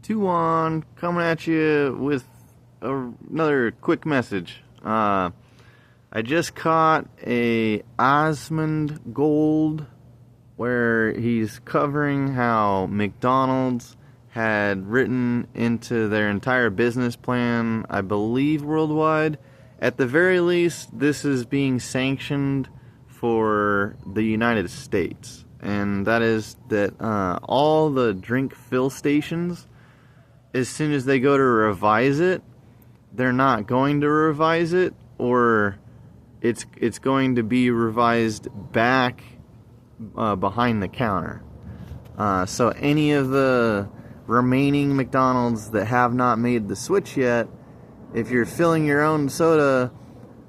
2-1, coming at you with another quick message. I just caught a Asmond Gold where he's covering how McDonald's had written into their entire business plan, I believe worldwide. At the very least, this is being sanctioned for the United States. And that is that all the drink fill stations, as soon as they go to revise it, they're not going to revise it, or it's going to be revised back behind the counter. So any of the remaining McDonald's that have not made the switch yet, if you're filling your own soda,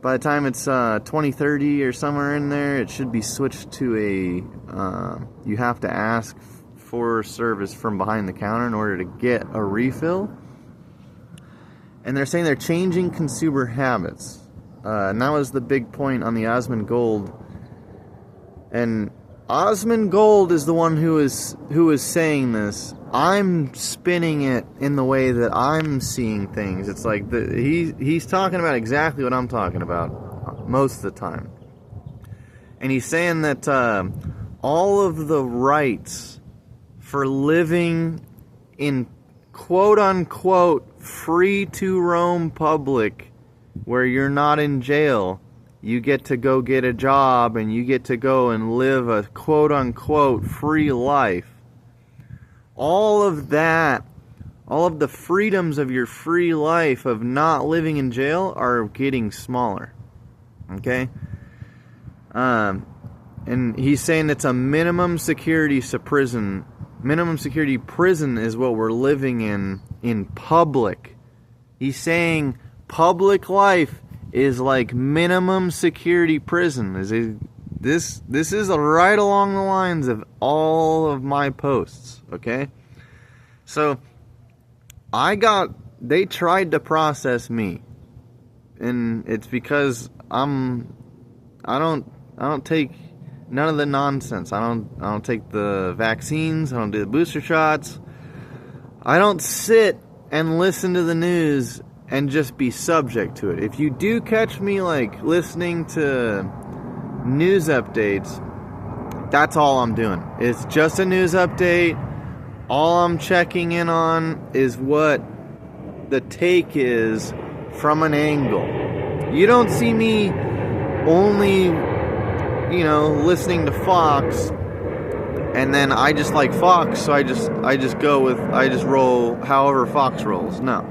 by the time it's 2030 or somewhere in there, it should be switched to you have to ask for service from behind the counter in order to get a refill. And they're saying they're changing consumer habits. And that was the big point on the Asmond Gold. And Asmond Gold is the one who is saying this. I'm spinning it in the way that I'm seeing things. It's like he's talking about exactly what I'm talking about most of the time. And he's saying that all of the rights for living in quote-unquote free-to-roam public, where you're not in jail, you get to go get a job and you get to go and live a quote-unquote free life. All of that, all of the freedoms of your free life of not living in jail are getting smaller. Okay? And he's saying it's a minimum security prison. Minimum security prison is what we're living in public. He's saying public life is like minimum security prison. This is right along the lines of all of my posts, okay? So they tried to process me, and it's because I don't take none of the nonsense. I don't take the vaccines. I don't do the booster shots. I don't sit and listen to the news and just be subject to it. If you do catch me like listening to news updates, that's all I'm doing. It's just a news update. All I'm checking in on is what the take is from an angle. You don't see me only, listening to Fox, and then I just like Fox, so I just roll however Fox rolls. No.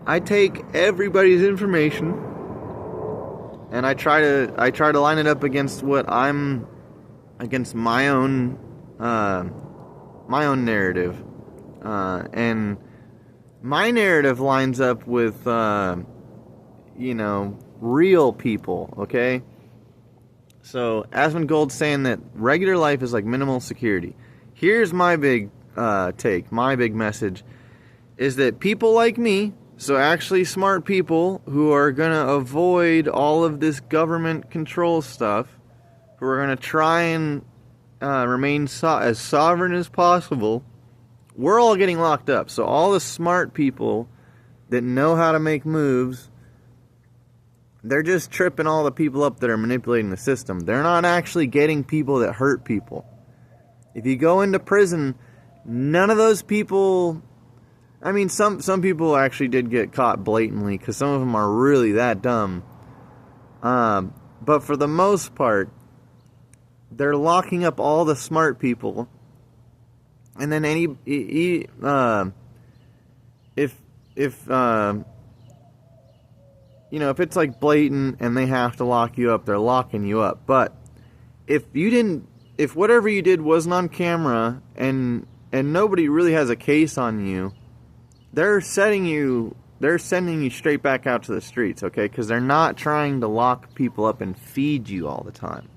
I take everybody's information and I try to line it up against against my own narrative, and my narrative lines up with real people. Okay, so Asmond Gold's saying that regular life is like minimal security. Here's my big take. My big message is that people like me, so actually smart people who are going to avoid all of this government control stuff, who are going to try and remain as sovereign as possible, we're all getting locked up. So all the smart people that know how to make moves, they're just tripping all the people up that are manipulating the system. They're not actually getting people that hurt people. If you go into prison, none of those people... I mean, some people actually did get caught blatantly, because some of them are really that dumb. But for the most part, they're locking up all the smart people. And then if it's like blatant and they have to lock you up, they're locking you up. But if whatever you did wasn't on camera and nobody really has a case on you, they're sending you straight back out to the streets, okay? Because they're not trying to lock people up and feed you all the time.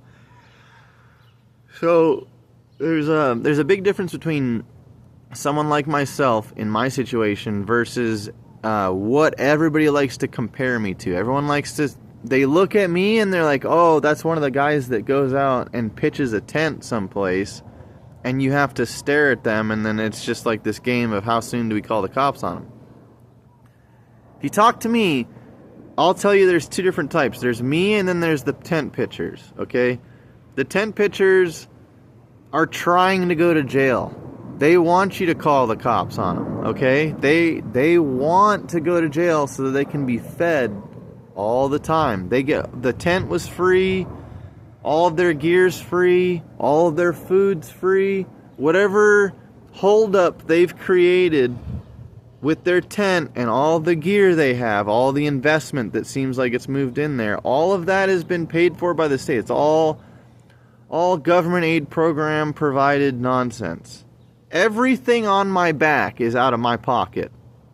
So there's a big difference between someone like myself in my situation versus what everybody likes to compare me to. Everyone they look at me and they're like, oh, that's one of the guys that goes out and pitches a tent someplace and you have to stare at them, and then it's just like this game of how soon do we call the cops on them. If you talk to me, I'll tell you there's two different types. There's me, and then there's the tent pitchers, okay? The tent pitchers are trying to go to jail. They want you to call the cops on them, okay? They want to go to jail so that they can be fed all the time. The tent was free, all of their gear's free, all of their food's free. Whatever holdup they've created with their tent and all the gear they have, all the investment that seems like it's moved in there, all of that has been paid for by the state. It's all government aid program provided nonsense. Everything on my back is out of my pocket,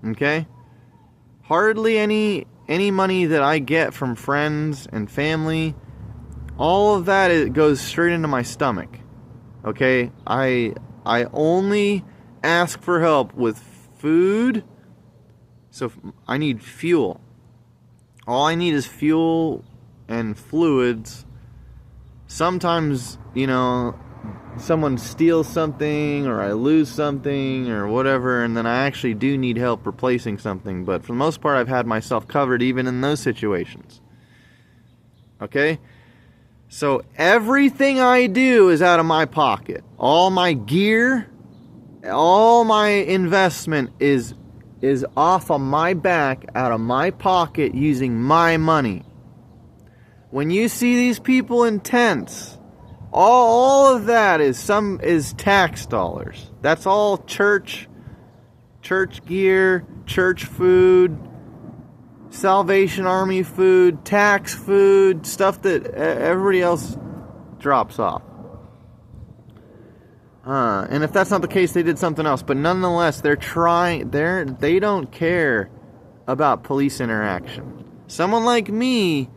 okay? Hardly any money that I get from friends and family, all of that goes straight into my stomach, okay? I only ask for help with food, so I need fuel. All I need is fuel and fluids. Sometimes, someone steals something or I lose something or whatever, and then I actually do need help replacing something. But for the most part, I've had myself covered even in those situations. Okay? So everything I do is out of my pocket. All my gear, all my investment is off of my back, out of my pocket, using my money. When you see these people in tents, all of that is tax dollars. That's all church gear, church food, Salvation Army food, tax food, stuff that everybody else drops off. And if that's not the case, they did something else. But nonetheless, they don't care about police interaction. Someone like me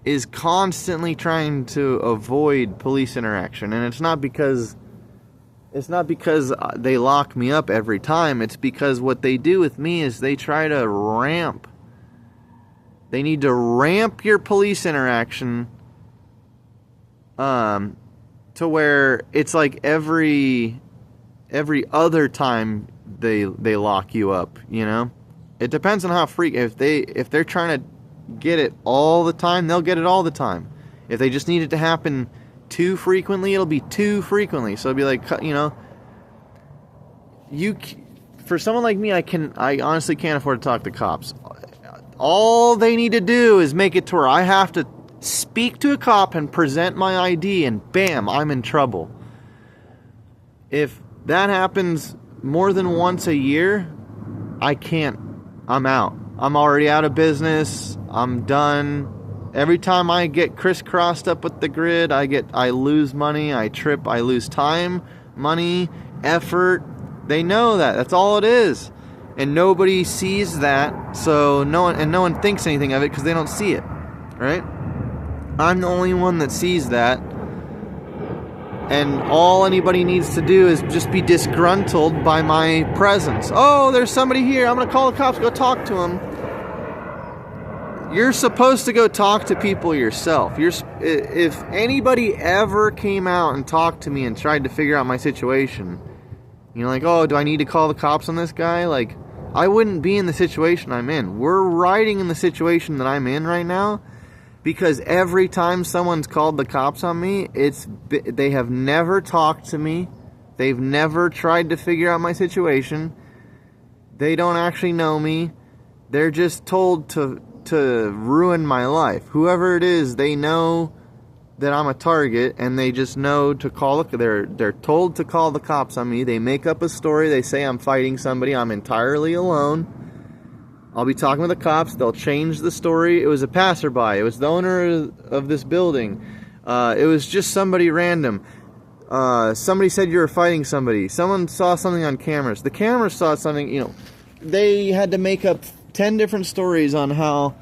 is constantly trying to avoid police interaction, and it's not because they lock me up every time. It's because what they do with me is they try to they need to ramp your police interaction to where it's like every other time they lock you up, It depends on how if they're trying to get it all the time, they'll get it all the time. If they just need it to happen too frequently, it'll be too frequently. So it'll be like, for someone like me, I honestly can't afford to talk to cops. All they need to do is make it to where I have to speak to a cop and present my ID, and bam, I'm in trouble. If that happens more than once a year, I'm out. I'm already out of business. I'm done. Every time I get crisscrossed up with the grid, I lose money, I trip, I lose time, money, effort. They know that. That's all it is. And nobody sees that, so no one thinks anything of it because they don't see it. Right? I'm the only one that sees that. And all anybody needs to do is just be disgruntled by my presence. Oh, there's somebody here. I'm going to call the cops. Go talk to them. You're supposed to go talk to people yourself. If anybody ever came out and talked to me and tried to figure out my situation, like, oh, do I need to call the cops on this guy? Like, I wouldn't be in the situation I'm in. We're riding in the situation that I'm in right now because every time someone's called the cops on me, they have never talked to me. They've never tried to figure out my situation. They don't actually know me. They're just told to ruin my life. Whoever it is, they know that I'm a target, and they just know to call. They're told to call the cops on me. They make up a story. They say I'm fighting somebody. I'm entirely alone. I'll be talking with the cops. They'll change the story. It was a passerby. It was the owner of this building. It was just somebody random. Somebody said you were fighting somebody. Someone saw something on cameras. The cameras saw something. They had to make up 10 different stories on how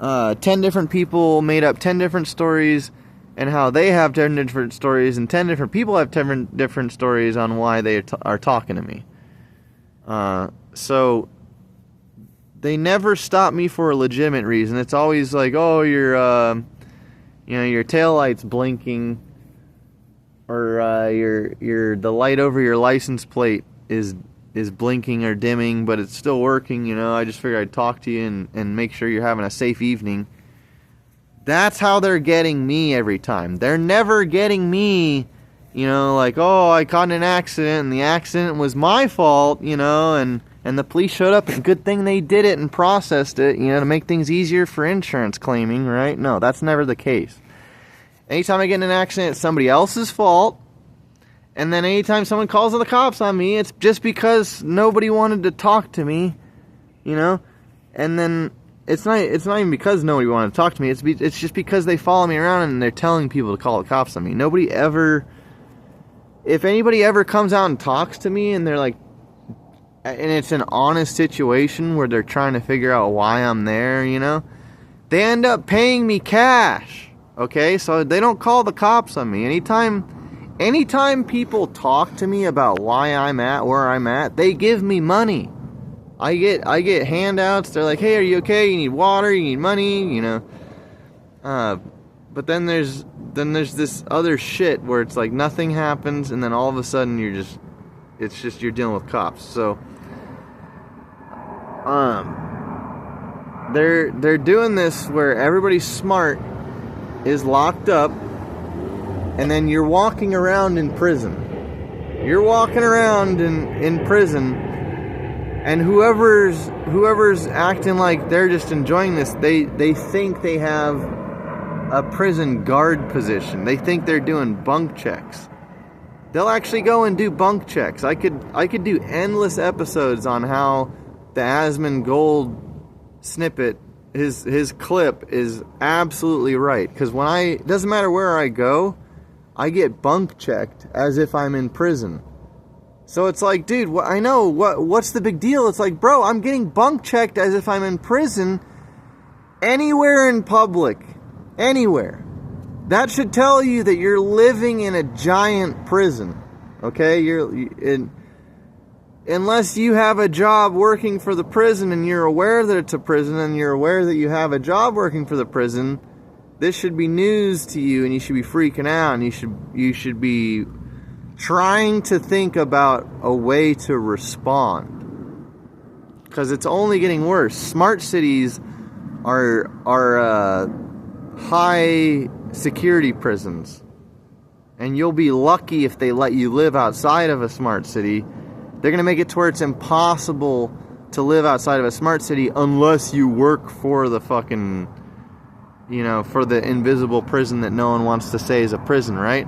10 different people made up 10 different stories, and how they have 10 different stories, and 10 different people have 10 different stories on why they are talking to me. So they never stop me for a legitimate reason. It's always like, oh, your taillight's blinking. or the light over your license plate is blinking or dimming, but it's still working, I just figured I'd talk to you and make sure you're having a safe evening. That's how they're getting me every time. They're never getting me, like, oh, I caught in an accident and the accident was my fault, and the police showed up and good thing they did it and processed it, to make things easier for insurance claiming, right? No, that's never the case. Anytime I get in an accident, it's somebody else's fault. And then anytime someone calls the cops on me, it's just because nobody wanted to talk to me, And then it's not even because nobody wanted to talk to me. It's just because they follow me around and they're telling people to call the cops on me. If anybody ever comes out and talks to me and they're like, and it's an honest situation where they're trying to figure out why I'm there, they end up paying me cash. Okay, so they don't call the cops on me. Anytime people talk to me about why I'm at where I'm at, they give me money. I get handouts. They're like, hey, are you okay? You need water, you need money, But then there's this other shit where it's like nothing happens and then all of a sudden you're dealing with cops. So they're doing this where everybody smart is locked up and then you're walking around in prison. You're walking around in prison, and whoever's acting like they're just enjoying this, they think they have a prison guard position. They think they're doing bunk checks. They'll actually go and do bunk checks. I could do endless episodes on how the Asmond Gold snippet, his clip is absolutely right. Because it doesn't matter where I go, I get bunk checked as if I'm in prison. So it's like, dude, I know, what's the big deal? It's like, bro, I'm getting bunk checked as if I'm in prison anywhere in public. Anywhere. That should tell you that you're living in a giant prison. Okay? Unless you have a job working for the prison and you're aware that it's a prison and you're aware that you have a job working for the prison, this should be news to you and you should be freaking out and you should be trying to think about a way to respond. Because it's only getting worse. Smart cities are high security prisons. And you'll be lucky if they let you live outside of a smart city. They're going to make it to where it's impossible to live outside of a smart city unless you work for the fucking, for the invisible prison that no one wants to say is a prison, right?